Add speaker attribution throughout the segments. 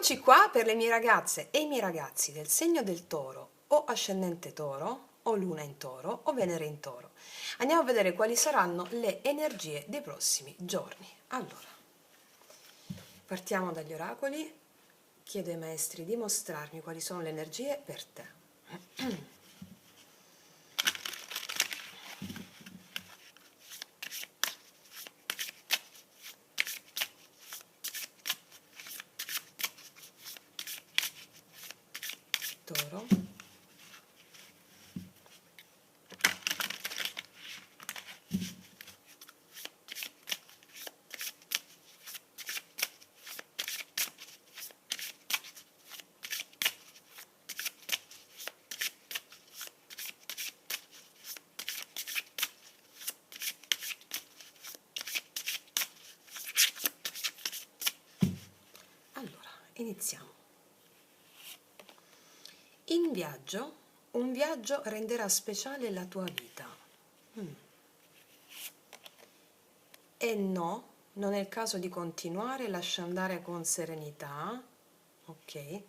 Speaker 1: Eccoci qua per le mie ragazze e i miei ragazzi del segno del Toro o ascendente Toro o Luna in Toro o Venere in Toro. Andiamo a vedere quali saranno le energie dei prossimi giorni. Allora, partiamo dagli oracoli. Chiedo ai maestri di mostrarmi quali sono le energie per te. Toro, allora iniziamo. In viaggio, un viaggio renderà speciale la tua vita. E no, non è il caso di continuare, lascia andare con serenità. Ok.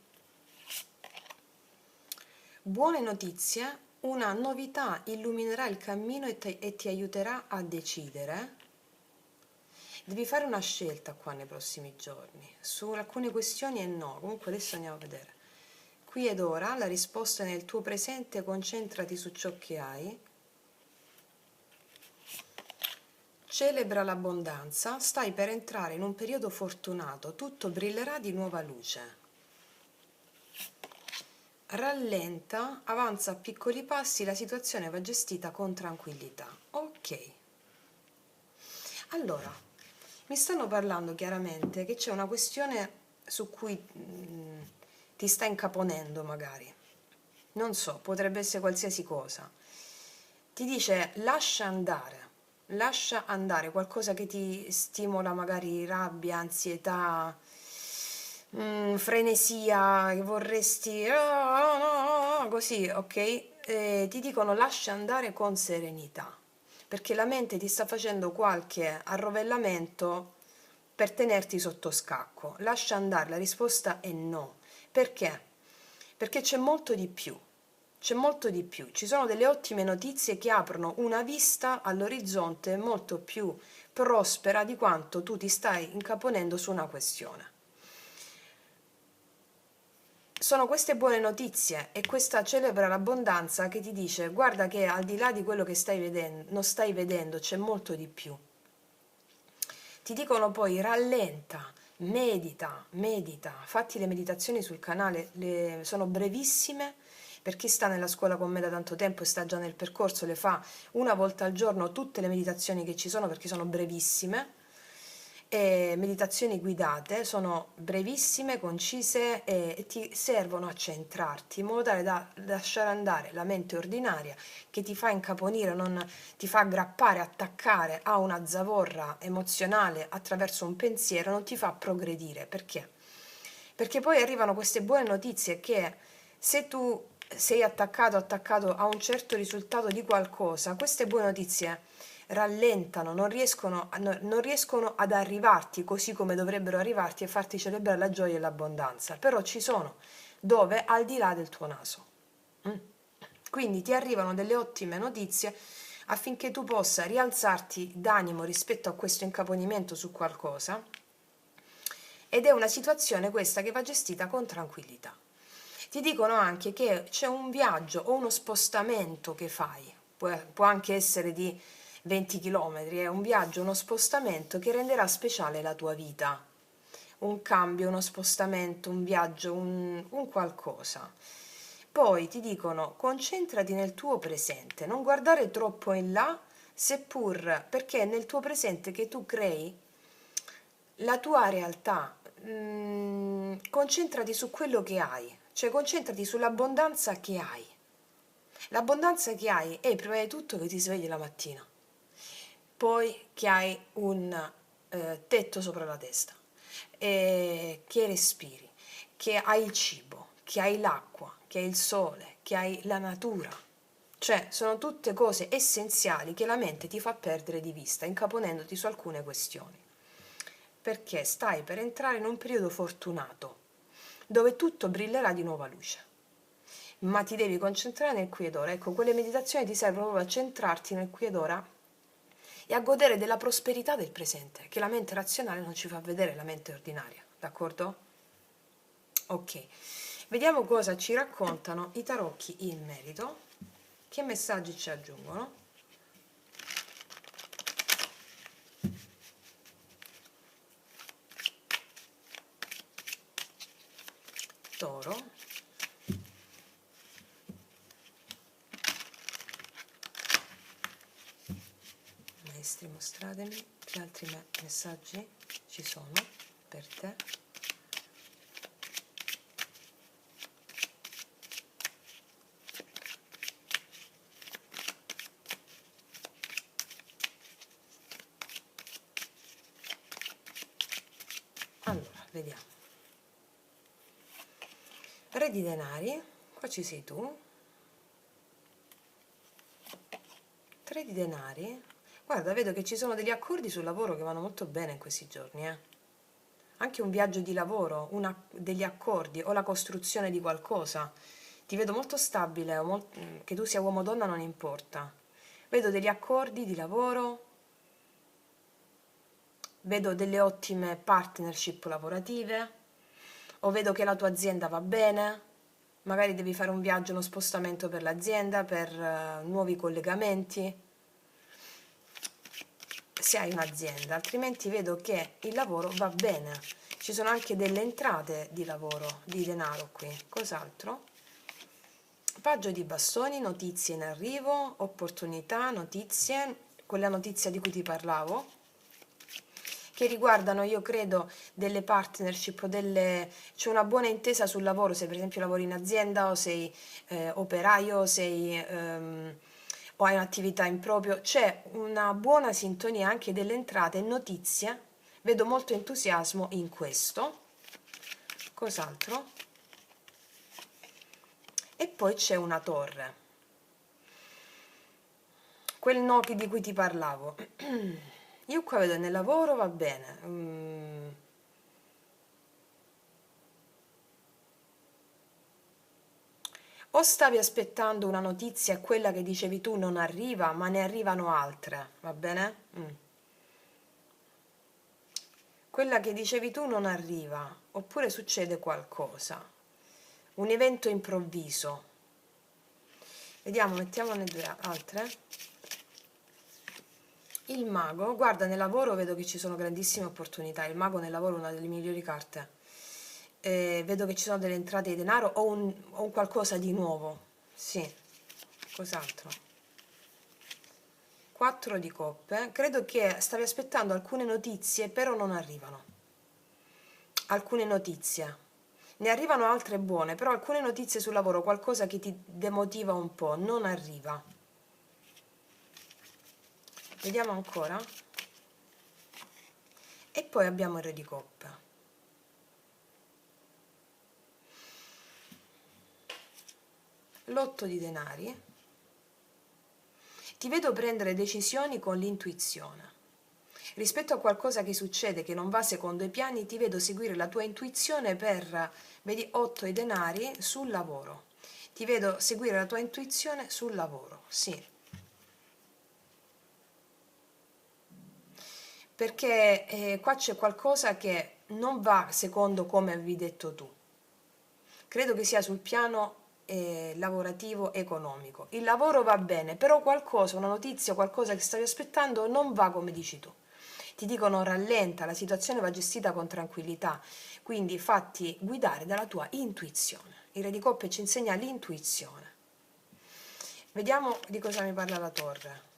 Speaker 1: Buone notizie, una novità illuminerà il cammino e ti aiuterà a decidere. Devi fare una scelta qua nei prossimi giorni. Su alcune questioni è no, comunque adesso andiamo a vedere. Qui ed ora la risposta è nel tuo presente, concentrati su ciò che hai. Celebra l'abbondanza, stai per entrare in un periodo fortunato, tutto brillerà di nuova luce. Rallenta, avanza a piccoli passi, la situazione va gestita con tranquillità. Ok. Allora, mi stanno parlando chiaramente che c'è una questione su cui ti sta incaponendo magari. Non so, potrebbe essere qualsiasi cosa. Ti dice lascia andare qualcosa che ti stimola magari rabbia, ansietà, frenesia, che vorresti così, ok? Ti dicono lascia andare con serenità, perché la mente ti sta facendo qualche arrovellamento per tenerti sotto scacco. Lascia andare, la risposta è no. Perché? Perché c'è molto di più. C'è molto di più, ci sono delle ottime notizie che aprono una vista all'orizzonte molto più prospera di quanto tu ti stai incaponendo su una questione. Sono queste buone notizie e questa celebra l'abbondanza che ti dice guarda che al di là di quello che stai vedendo, non stai vedendo, c'è molto di più. Ti dicono poi rallenta, medita, fatti le meditazioni sul canale, sono brevissime. Per chi sta nella scuola con me da tanto tempo e sta già nel percorso, le fa una volta al giorno tutte le meditazioni che ci sono perché sono brevissime. E meditazioni guidate, sono brevissime, concise e ti servono a centrarti in modo tale da lasciare andare la mente ordinaria che ti fa incaponire, non ti fa aggrappare, attaccare a una zavorra emozionale attraverso un pensiero, non ti fa progredire. Perché? Perché poi arrivano queste buone notizie che se tu sei attaccato a un certo risultato di qualcosa, queste buone notizie rallentano, non riescono ad arrivarti così come dovrebbero arrivarti e farti celebrare la gioia e l'abbondanza, però ci sono, dove? Al di là del tuo naso. Quindi ti arrivano delle ottime notizie affinché tu possa rialzarti d'animo rispetto a questo incaponimento su qualcosa, ed è una situazione questa che va gestita con tranquillità. Ti dicono anche che c'è un viaggio o uno spostamento che fai, può anche essere di 20 km, è un viaggio, uno spostamento che renderà speciale la tua vita. Un cambio, uno spostamento, un viaggio, un qualcosa. Poi ti dicono concentrati nel tuo presente, non guardare troppo in là, seppur perché è nel tuo presente che tu crei la tua realtà. Concentrati su quello che hai, cioè concentrati sull'abbondanza che hai. L'abbondanza che hai è prima di tutto che ti svegli la mattina, poi che hai un tetto sopra la testa, che respiri, che hai il cibo, che hai l'acqua, che hai il sole, che hai la natura. Cioè, sono tutte cose essenziali che la mente ti fa perdere di vista, incaponendoti su alcune questioni. Perché stai per entrare in un periodo fortunato. dove tutto brillerà di nuova luce. Ma ti devi concentrare nel qui ed ora. Ecco, quelle meditazioni ti servono proprio a centrarti nel qui ed ora e a godere della prosperità del presente, che la mente razionale non ci fa vedere, la mente ordinaria, d'accordo? Ok, vediamo cosa ci raccontano i tarocchi in merito, che messaggi ci aggiungono. Toro, maestri, mostratemi che altri messaggi ci sono per te. Allora, vediamo. Re di denari, qua ci sei tu. 3 di denari. Guarda, vedo che ci sono degli accordi sul lavoro che vanno molto bene in questi giorni, Anche un viaggio di lavoro, degli accordi o la costruzione di qualcosa. Ti vedo molto stabile, che tu sia uomo o donna non importa. Vedo degli accordi di lavoro, vedo delle ottime partnership lavorative, o vedo che la tua azienda va bene, magari devi fare un viaggio, uno spostamento per l'azienda, per nuovi collegamenti, se hai un'azienda, altrimenti vedo che il lavoro va bene. Ci sono anche delle entrate di lavoro, di denaro qui. Cos'altro? Paggio di bastoni, notizie in arrivo, opportunità, notizie, quella notizia di cui ti parlavo, che riguardano, io credo, delle partnership o c'è una buona intesa sul lavoro, se per esempio lavori in azienda o sei operaio o hai un'attività in proprio, c'è una buona sintonia anche delle entrate e notizie, vedo molto entusiasmo in questo. Cos'altro? E poi c'è una torre, quel no di cui ti parlavo. Io qua vedo nel lavoro va bene. O stavi aspettando una notizia e quella che dicevi tu non arriva, ma ne arrivano altre, va bene? Quella che dicevi tu non arriva, oppure succede qualcosa, un evento improvviso. Vediamo, mettiamone due altre. Il mago, guarda, nel lavoro vedo che ci sono grandissime opportunità. Il mago nel lavoro è una delle migliori carte. Vedo che ci sono delle entrate di denaro o un qualcosa di nuovo. Sì, cos'altro? 4 di coppe. Credo che stavi aspettando alcune notizie, però non arrivano. Alcune notizie. Ne arrivano altre buone, però alcune notizie sul lavoro, qualcosa che ti demotiva un po', non arriva. Vediamo ancora. E poi abbiamo il re di coppe. L'8 di denari. Ti vedo prendere decisioni con l'intuizione. Rispetto a qualcosa che succede che non va secondo i piani, ti vedo seguire la tua intuizione vedi, 8 i denari sul lavoro. Ti vedo seguire la tua intuizione sul lavoro, sì. Perché qua c'è qualcosa che non va secondo come avevi detto tu. Credo che sia sul piano lavorativo economico. Il lavoro va bene, però qualcosa, una notizia, qualcosa che stavi aspettando non va come dici tu. Ti dicono rallenta, la situazione va gestita con tranquillità, quindi fatti guidare dalla tua intuizione. Il re di coppe ci insegna l'intuizione. Vediamo di cosa mi parla la torre.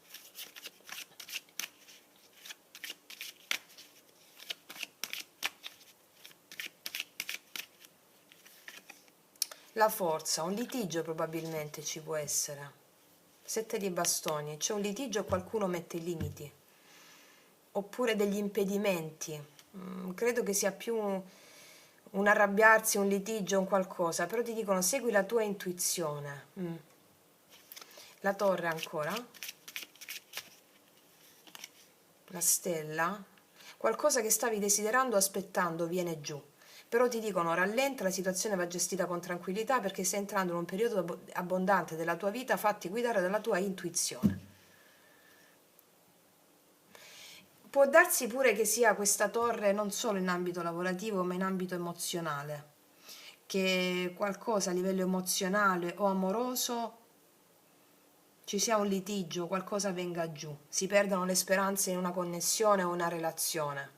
Speaker 1: La forza, un litigio probabilmente ci può essere. 7 di bastoni, c'è un litigio e qualcuno mette i limiti. Oppure degli impedimenti. Credo che sia più un arrabbiarsi, un litigio, un qualcosa, però ti dicono segui la tua intuizione. La torre ancora. La stella. Qualcosa che stavi desiderando, aspettando, viene giù. però ti dicono rallenta, la situazione va gestita con tranquillità perché stai entrando in un periodo abbondante della tua vita, fatti guidare dalla tua intuizione. Può darsi pure che sia questa torre non solo in ambito lavorativo ma in ambito emozionale, che qualcosa a livello emozionale o amoroso ci sia un litigio, qualcosa venga giù, si perdono le speranze in una connessione o una relazione.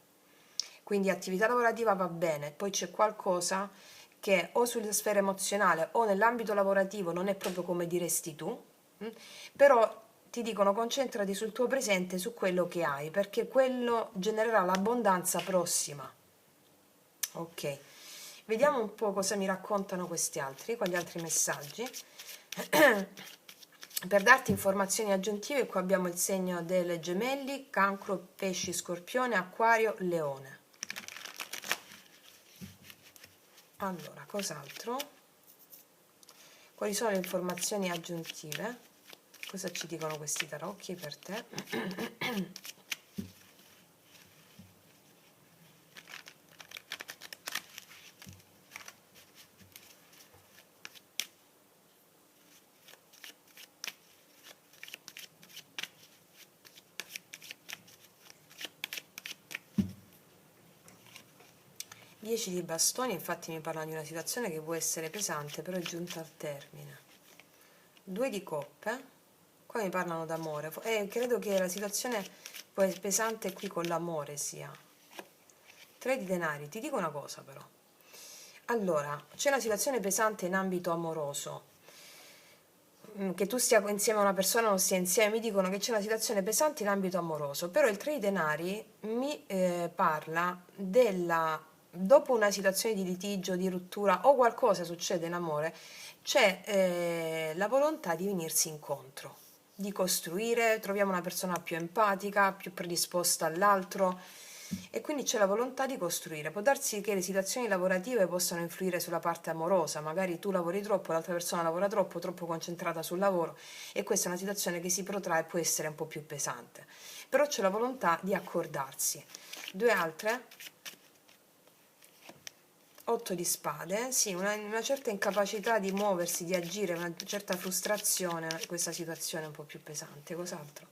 Speaker 1: Quindi attività lavorativa va bene, poi c'è qualcosa che o sulla sfera emozionale o nell'ambito lavorativo non è proprio come diresti tu, però ti dicono concentrati sul tuo presente, su quello che hai, perché quello genererà l'abbondanza prossima. Ok, vediamo un po' cosa mi raccontano questi altri, quali altri messaggi. Per darti informazioni aggiuntive, qua abbiamo il segno delle gemelli, cancro, pesci, scorpione, acquario, leone. Allora, cos'altro? Quali sono le informazioni aggiuntive? Cosa ci dicono questi tarocchi per te? 10 di bastoni, infatti mi parlano di una situazione che può essere pesante, però è giunta al termine. 2 di coppe, qua mi parlano d'amore, credo che la situazione pesante qui con l'amore sia. 3 di denari, ti dico una cosa però. Allora, c'è una situazione pesante in ambito amoroso, che tu stia insieme a una persona o non stia insieme, mi dicono che c'è una situazione pesante in ambito amoroso, però il 3 di denari mi parla della, dopo una situazione di litigio, di rottura o qualcosa succede in amore, c'è la volontà di venirsi incontro, di costruire, troviamo una persona più empatica, più predisposta all'altro, e quindi c'è la volontà di costruire. Può darsi che le situazioni lavorative possano influire sulla parte amorosa, magari tu lavori troppo, l'altra persona lavora troppo, troppo concentrata sul lavoro, e questa è una situazione che si protrae e può essere un po' più pesante. Però c'è la volontà di accordarsi. 2 altre. 8 di spade, sì, una certa incapacità di muoversi, di agire, una certa frustrazione, questa situazione è un po' più pesante, cos'altro?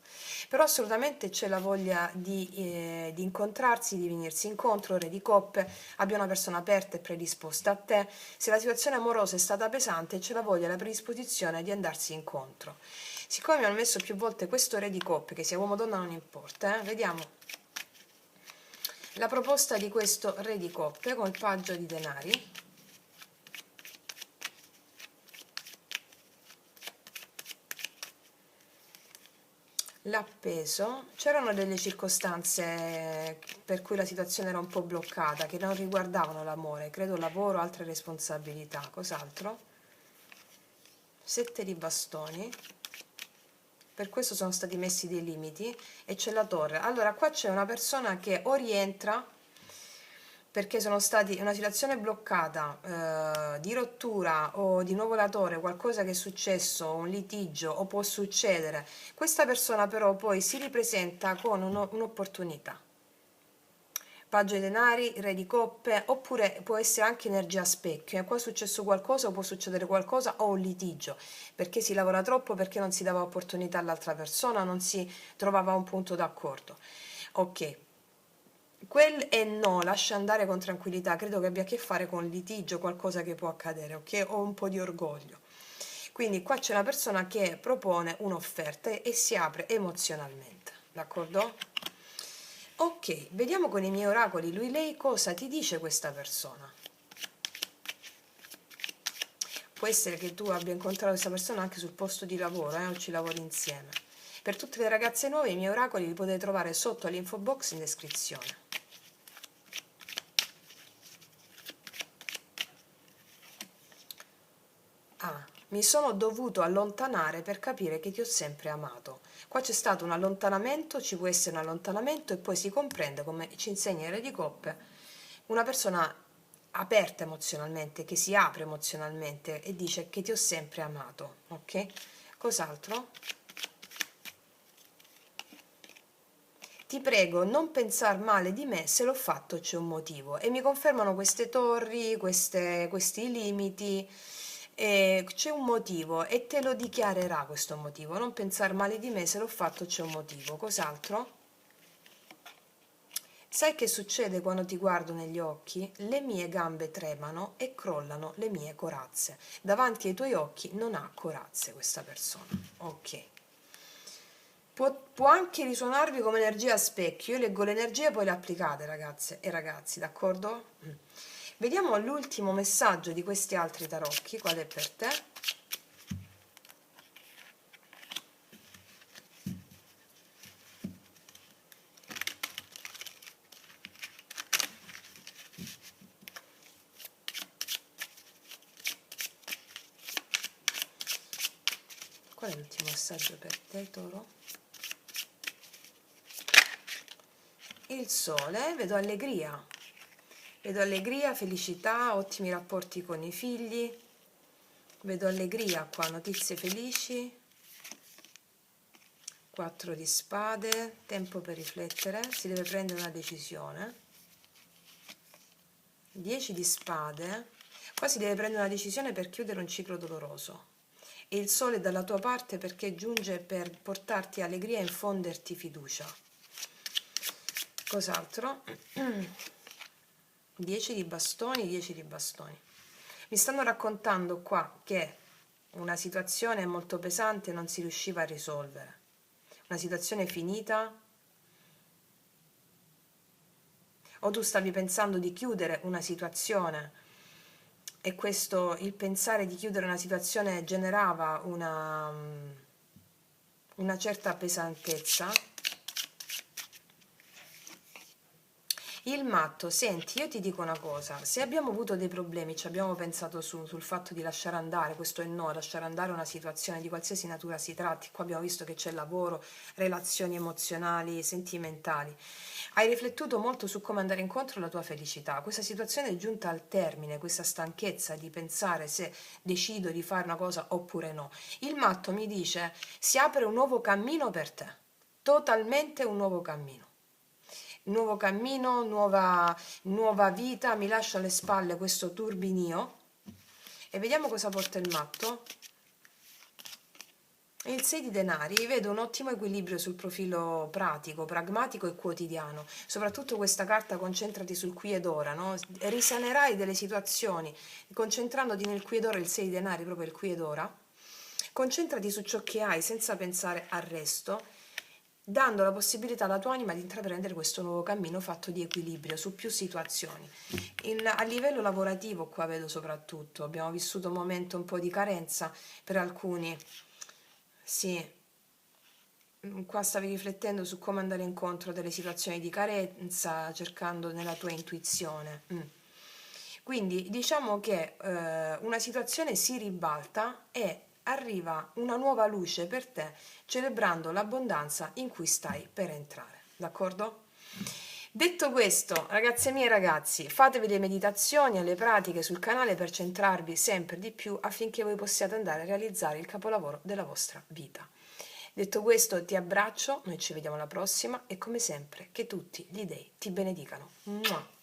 Speaker 1: Però assolutamente c'è la voglia di incontrarsi, di venirsi incontro, re di coppe, abbia una persona aperta e predisposta a te. Se la situazione amorosa è stata pesante, c'è la voglia e la predisposizione di andarsi incontro. Siccome mi hanno messo più volte questo re di coppe, che sia uomo o donna non importa, vediamo la proposta di questo re di coppe col paggio di denari. L'appeso, c'erano delle circostanze per cui la situazione era un po' bloccata, che non riguardavano l'amore, credo lavoro, altre responsabilità, cos'altro? 7 di bastoni, per questo sono stati messi dei limiti, e c'è la torre. Allora qua c'è una persona che o rientra perché sono stati una situazione bloccata, di rottura o di nuovo la torre, qualcosa che è successo, un litigio o può succedere. Questa persona però poi si ripresenta con un'opportunità. Paggio di denari, re di coppe, oppure può essere anche energia specchio. Qua è successo qualcosa o può succedere qualcosa o un litigio, perché si lavora troppo, perché non si dava opportunità all'altra persona, non si trovava un punto d'accordo. Ok. Quel e no, lascia andare con tranquillità, credo che abbia a che fare con litigio, qualcosa che può accadere, ok? O un po' di orgoglio. Quindi qua c'è una persona che propone un'offerta e si apre emozionalmente, d'accordo? Ok, vediamo con i miei oracoli, lei cosa ti dice questa persona. Può essere che tu abbia incontrato questa persona anche sul posto di lavoro, o ci lavori insieme. Per tutte le ragazze nuove i miei oracoli li potete trovare sotto all'info box in descrizione. Mi sono dovuto allontanare per capire che ti ho sempre amato. Qua c'è stato un allontanamento, ci può essere un allontanamento e poi si comprende, come ci insegna il Re di Coppe, una persona aperta emozionalmente, che si apre emozionalmente e dice che ti ho sempre amato, ok? Cos'altro? ti prego, non pensar male di me, se l'ho fatto c'è un motivo. E mi confermano queste torri, questi limiti, c'è un motivo e te lo dichiarerà questo motivo. Non pensar male di me, se l'ho fatto c'è un motivo. Cos'altro? Sai che succede quando ti guardo negli occhi? Le mie gambe tremano e crollano le mie corazze. Davanti ai tuoi occhi non ha corazze questa persona. Ok. Può anche risuonarvi come energia a specchio. Io leggo l'energia e poi le applicate, ragazze e ragazzi, d'accordo? Vediamo l'ultimo messaggio di questi altri tarocchi. Qual è per te? Qual è l'ultimo messaggio per te, Toro? Il sole, vedo allegria, felicità, ottimi rapporti con i figli, vedo allegria qua, notizie felici, 4 di spade, tempo per riflettere, si deve prendere una decisione, 10 di spade, qua si deve prendere una decisione per chiudere un ciclo doloroso e il sole è dalla tua parte perché giunge per portarti allegria e infonderti fiducia. Cos'altro? 10 di bastoni, 10 di bastoni. Mi stanno raccontando qua che una situazione molto pesante non si riusciva a risolvere. Una situazione finita, o tu stavi pensando di chiudere una situazione e questo, il pensare di chiudere una situazione generava una certa pesantezza. Il matto, senti, io ti dico una cosa, se abbiamo avuto dei problemi, ci abbiamo pensato sul fatto di lasciare andare, questo è no, lasciare andare una situazione di qualsiasi natura si tratti, qua abbiamo visto che c'è lavoro, relazioni emozionali, sentimentali, hai riflettuto molto su come andare incontro alla tua felicità, questa situazione è giunta al termine, questa stanchezza di pensare se decido di fare una cosa oppure no. Il matto mi dice, si apre un nuovo cammino per te, totalmente un nuovo cammino. Nuovo cammino, nuova vita, mi lascio alle spalle questo turbinio e vediamo cosa porta il matto. Il 6 di denari, vedo un ottimo equilibrio sul profilo pratico, pragmatico e quotidiano, soprattutto questa carta concentrati sul qui ed ora, no? Risanerai delle situazioni, concentrandoti nel qui ed ora, il 6 di denari, proprio il qui ed ora, concentrati su ciò che hai senza pensare al resto, dando la possibilità alla tua anima di intraprendere questo nuovo cammino fatto di equilibrio su più situazioni. A livello lavorativo qua vedo soprattutto, abbiamo vissuto un momento un po' di carenza per alcuni, sì, qua stavi riflettendo su come andare incontro a delle situazioni di carenza, cercando nella tua intuizione. Quindi diciamo che una situazione si ribalta e arriva una nuova luce per te, celebrando l'abbondanza in cui stai per entrare, d'accordo? Detto questo, ragazze mie e ragazzi, fatevi le meditazioni e le pratiche sul canale per centrarvi sempre di più affinché voi possiate andare a realizzare il capolavoro della vostra vita. Detto questo, ti abbraccio, noi ci vediamo alla prossima e come sempre che tutti gli dei ti benedicano. Mua.